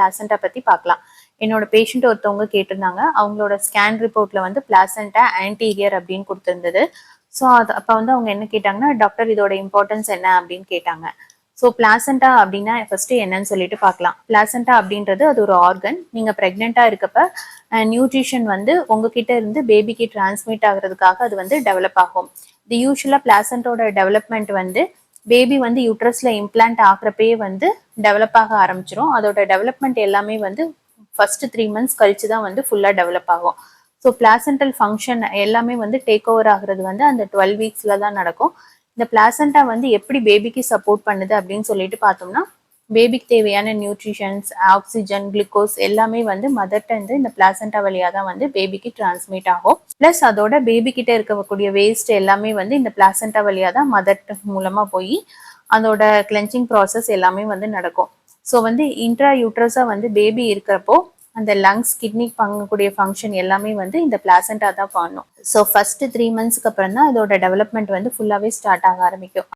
Placenta பத்தி பார்க்கலாம். என்னோட பேஷண்ட் ஒருத்தவங்க கேட்டிருந்தாங்க. அவங்களோட ஸ்கேன் ரிப்போர்ட்ல வந்து பிளாசண்டா ஆன்டீரியர் அப்படின்னு கொடுத்திருந்தது. ஸோ அது அப்போ வந்து அவங்க என்ன கேட்டாங்கன்னா, டாக்டர் இதோட இம்பார்ட்டன்ஸ் என்ன அப்படின்னு கேட்டாங்க. ஸோ பிளாசண்டா அப்படின்னா ஃபர்ஸ்ட் என்னன்னு சொல்லிட்டு பார்க்கலாம். பிளாசண்டா அப்படின்றது அது ஒரு ஆர்கன். நீங்க பிரெக்னெண்டா இருக்கப்ப நியூட்ரிஷன் வந்து உங்ககிட்ட இருந்து பேபிக்கு டிரான்ஸ்மிட் ஆகுறதுக்காக அது வந்து டெவலப் ஆகும். இது யூஸ்வலா பிளாசண்டோட டெவலப்மெண்ட் வந்து பேபி வந்து யூட்ரஸ்ல இம்ப்ளான்ட் ஆகுறப்பயே வந்து டெவலப் ஆக ஆரம்பிச்சிடும். அதோட டெவலப்மெண்ட் எல்லாமே வந்து ஃபர்ஸ்ட் 3 months கழிச்சு தான் வந்து ஃபுல்லா டெவலப் ஆகும். ஸோ பிளாசென்டல் ஃபங்க்ஷன் எல்லாமே வந்து டேக் ஓவர் ஆகுறது வந்து அந்த 12 weeksல தான் நடக்கும். இந்த பிளாசென்டா வந்து எப்படி பேபிக்கு சப்போர்ட் பண்ணுது அப்படின்னு சொல்லிட்டு பார்த்தோம்னா, பேபிக்கு தேவையான நியூட்ரிஷன்ஸ், ஆக்சிஜன், குளுக்கோஸ் எல்லாமே வந்து மதர்ட்ட இருந்து இந்த பிளாசென்டா வழியா தான் வந்து பேபிக்கு டிரான்ஸ்மிட் ஆகும். பிளஸ் அதோட பேபி கிட்ட இருக்கக்கூடிய வேஸ்ட் எல்லாமே வந்து இந்த பிளாசென்டா வழியா தான் மதர் மூலமா போய் அதோட கிளென்சிங் ப்ராசஸ் எல்லாமே வந்து நடக்கும். ஸோ வந்து இன்ட்ரா யூட்ரஸா வந்து பேபி இருக்கிறப்போ அந்த லங்ஸ், கிட்னி பண்ணக்கூடிய ஃபங்க்ஷன் எல்லாமே வந்து இந்த பிளாசென்டா தான் பண்ணும். ஸோ ஃபர்ஸ்ட் 3 monthsக்கு அப்புறம் தான் இதோட டெவலப்மெண்ட் வந்து ஃபுல்லாவே ஸ்டார்ட் ஆக ஆரம்பிக்கும்.